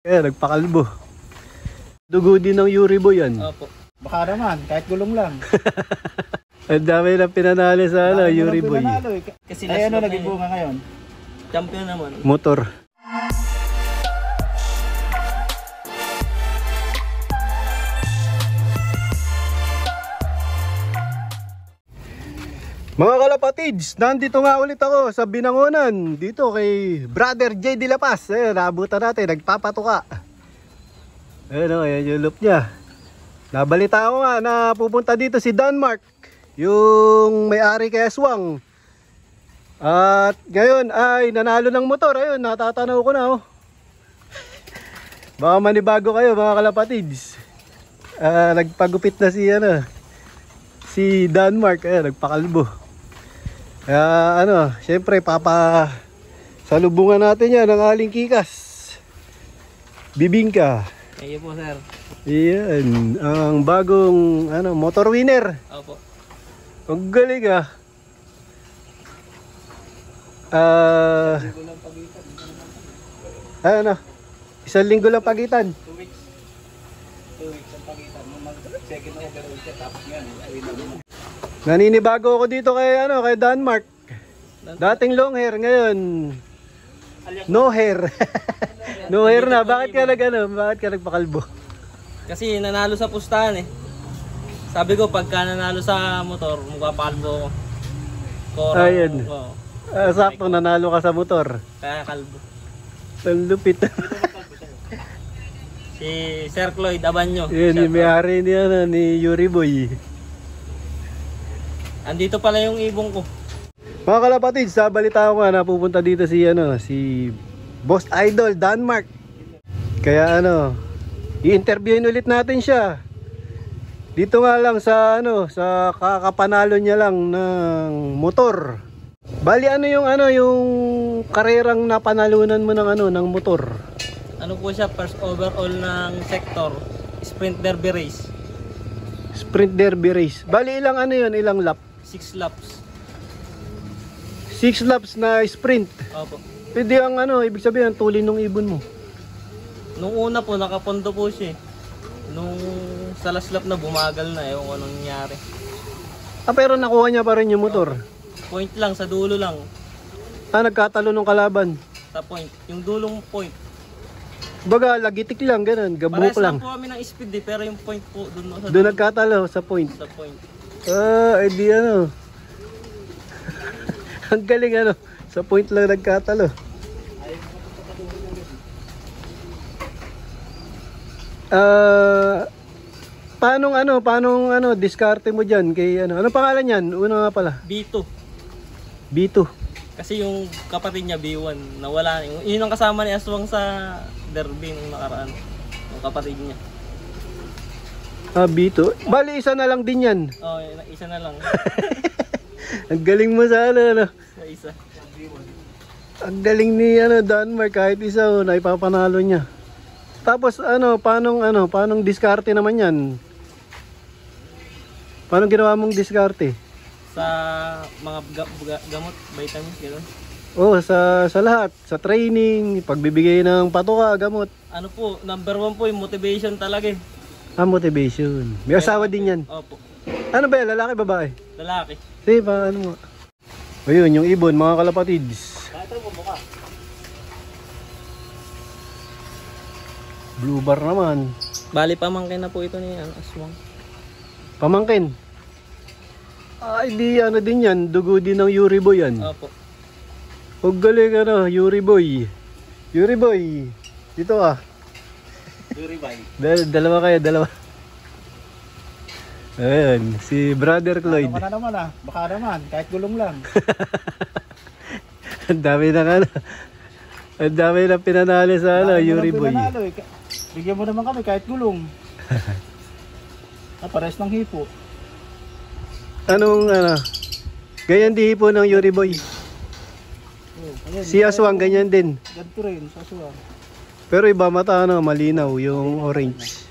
Kaya nagpakalbo. Dugo din ng Yuriboy yan. Opo. Baka naman, kahit gulong lang. Ang dami na pinanalo sa Yuriboy. Kasi Ay, ano last naging bunga ngayon? champion naman. Motor. Mga kalapatids, nandito nga ulit ako sa Binangonan. Dito kay Brother J. De La Paz. Ayan, naabutan natin, nagpapatuka. Ayan o, ayan yung loop niya. Nabalita ko nga na pupunta dito si Denmark, yung may-ari kay Aswang. At ngayon ay nanalo ng motor. Ayun, natatanaw ko na oh. Baka manibago kayo mga kalapatids. Nagpagupit na si Denmark. Ayan, nagpakalbo. Kaya syempre salubungan natin yan ng aling kikas. Bibingka. Ayun po, sir. Iyan, ang bagong motor winner. Opo. Ang galing isang linggo lang pagitan. 2 weeks. 2 weeks ang pagitan. Second overall siya, tapos yan. Naninibago ako dito kay Denmark. Dating long hair, ngayon no hair. No hair na. Bakit ka nagpakalbo? Kasi nanalo sa pustahan eh. Sabi ko pagka nanalo sa motor, magpapakalbo ko. Ayun. Sakto nanalo ka sa motor. Kaya kalbo. Ang lupit. Si Sir Cloyd Abanyo. Yun, yung may-ari ni Yuriboy. Andito pala yung ibong ko. Mga kalapatids, sa balita ko nga napupunta dito si Boss Idol Denmark. Kaya i-interviewin ulit natin siya. Dito nga lang sa kakapanalo niya lang ng motor. Bali yung karerang napanalunan mo ng motor. Ano po siya, first overall ng sector, sprint derby race. Sprint derby race. Bali ilang lap? 6 laps. 6 laps na sprint. Opo. Pwede ibig sabihin tulin ng ibon mo. Nung una po, nakapondo po siya. Nung sa last lap na bumagal na, ewan ko anong nangyari. Pero nakuha niya pa rin yung motor. Point lang, sa dulo lang. Nagkatalo ng kalaban. Sa point. Yung dulong point. Baga, lagitik lang, ganun. Gabuhok Parehas lang. lang po kami ng speed pero yung point po doon sa Doon nagkatalo sa point. Sa point. Di Ang galing sa point lang nagkatalo. Paano diskarte mo diyan kay ano pangalan niyan? Una nga pala. B2. B2. Kasi yung kapatid niya B1 nawala. Yun ang kasama ni Aswang sa derby nung nakaraan. Yung kapatid niya. B2. Bali isa na lang din yan. Oh, isa na lang. Ang galing mo sa Sa isa. Ang galing ni Denmark kahit isa naipapanalo niya. Tapos paanong diskarte naman yan? Paano ginawa mong diskarte? Sa mga gamot, vitamins, gano'n. Sa lahat. Sa training, pagbibigay ng patuka, gamot. Ano po, number 1 po yung motivation talaga eh. Motivation. May asawa din yan. Opo. Ano ba yan? Lalaki, babae? Lalaki. Sige, paano mo? Ayun, yung ibon, mga kalapatids. Ito mo mukha. Blue bar naman. Bali pamangkin na po ito ni Aswang. Pamangkin. Di din yan. Dugo din ng Yuriboy yan. Opo. Huwag galing Yuriboy. Yuriboy. Dito Duribay. Dalawa kayo, dalawa. Ayun, si Brother Cloyd. Ano ka na naman Baka naman, kahit gulong lang. Ang dami na pinanalo sa Yuriboy. Bigyan mo naman kami kahit gulong. Pares ng hipo. Ganyan di hipo ng Yuriboy. Si Aswang ganyan din. Ganito rin, sa Aswang. Pero iba mata malinaw yung orange.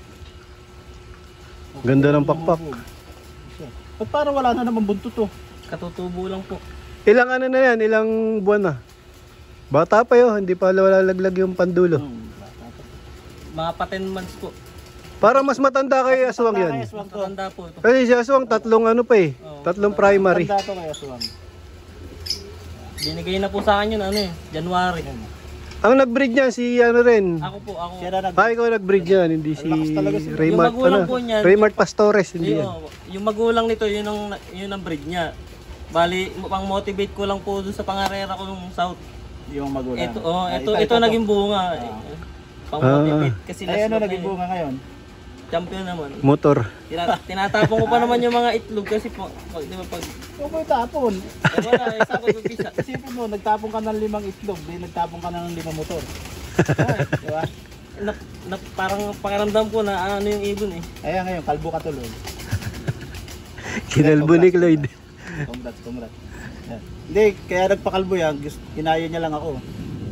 Ganda ng pakpak. At parang wala na naman buntot Katutubo lang po. Ilang na yan? Ilang buwan na? Bata pa yun, hindi pa wala laglag yung pandulo. Mga pa 10 months po. Parang mas matanda kay aswang yan. Kaya aswang to. Matanda po ito. Kasi si aswang tatlong ano pa eh. Oo. Tatlong primary. Tanda to kaya aswang. Binigay na po sa akin yun, ano eh, January. Ang nag-breed niyan si ano rin. Ako po, ako. Siya na Ikaw nag-breed niyan, hindi si Lakas talaga si- Raymart, Yung magulang ano? po niyan. Raymart Pastores, hindi yan. Yung magulang nito, yun ang breed niya. Bali, pang motivate ko lang po dun sa pangarera ko nung South. yung magulang. Ito naging bunga. Pang motivate kasi Ay, ano last naging bunga ngayon? champion naman. Motor. Tinatapon ko pa naman yung mga itlog kasi di ba pag Huwag mo itapon. wala, sa pag-upisa. Isipin mo, nagtapon ka ng 5 itlog, di nagtapon ka ng 5 motor. Di ba? Parang pakiramdam ko na ano yung ibon eh. Ayan ngayon, kalbo ka tuloy. Kinalbo ni Cloyd. Congrats. Yan. Hindi, kaya nagpakalbo yan, kinaya niya lang ako.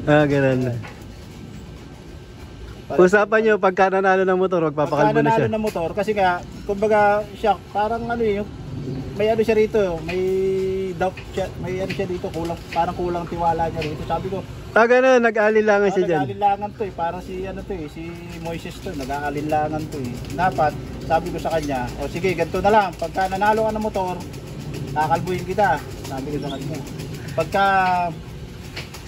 Ganun. Usapan nyo, pagka nanalo ng motor, magpapakalbo na Pagka siya. nanalo ng motor, kasi nga, kumbaga siya, parang ano yung, may ano siya rito, may doubt siya, may ano siya dito, parang kulang tiwala niya rito. Sabi ko, Ganun, nag-aalilangan siya dyan. nag-aalinlangan to eh, para si ano to eh, si Moises to, nag-aalinlangan to eh. Dapat, sabi ko sa kanya, o sige, ganito na lang, pagka nanalo ka ng motor, kakalbuhin kita, sabi ko sa kanya. Pagka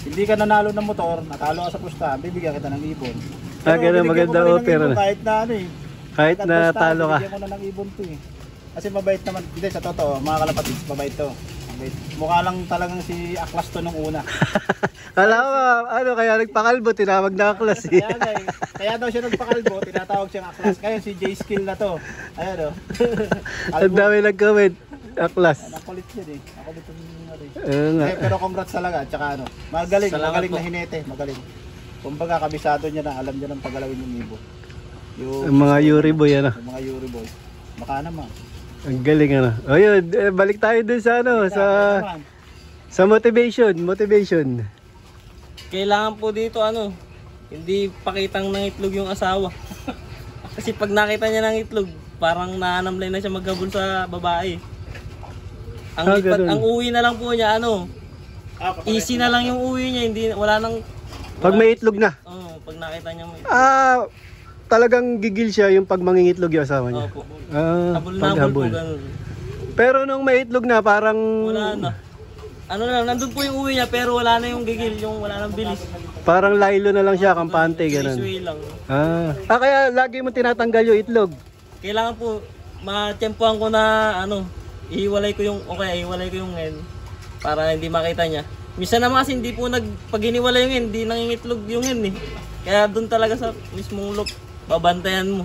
hindi ka nanalo ng motor, natalo ka sa pusta, bibigyan kita ng ibon. Ganun, binigyan maganda ko pa rin ng offer, ibon ano? kahit na ano eh. Kahit na Pusta, talo ka. Binigyan ko na ng ibon to eh. Kasi mabait naman, hindi sa totoo, mga kalapatid, mabait to. Mabait. Mukha lang talagang si Aklas to nung una. Alam mo, ano, kaya nagpakalbo, tinawag na Aklas eh. Kaya, nga eh, kaya daw siya nagpakalbo, tinatawag siyang Aklas. Kaya si J-Skill na to. Ayan o. Ang dami nag-comment, Aklas. Nakulit yun eh. Nakulit yung ano eh. Nga. Pero congrats talaga. Tsaka ano, magaling, Salamat magaling po. na hinete. Magaling. Kumbaga kabisado niya na, alam niya nang pagalawin yung ibon. Ang mga Yuri boy, ano. Yung mga Yuri boy. Baka naman. Ang galing, ano. O yun, balik tayo dun sa, ano, sa motivation. Kailangan po dito ano, hindi pakitang ng itlog yung asawa. Kasi pag nakita niya ng itlog, parang naanamlay na siya maghabol sa babae. Ganun. Ang uwi na lang po niya ano, easy na lang yung uwi niya, hindi wala nang Pag may itlog na. pag nakita niya may itlog. Talagang gigil siya yung pag mangingitlog yung asawa niya. Opo. Habol na habol po Paghabol. ganun. Pero nung may itlog na, parang... Wala na. Ano lang, nandun po yung uwi niya pero wala na yung gigil, yung wala nang bilis. Parang laylo na lang siya, kampante, ganun. Sway lang. Kaya lagi mo tinatanggal yung itlog. Kailangan po matempuhan ko na ano, ihiwalay ko yung hen para hindi makita niya. Minsan naman kasi hindi po pag hiniwalay yung hen, hindi nangingitlog yung hen eh. Kaya doon talaga sa mismong look, babantayan mo.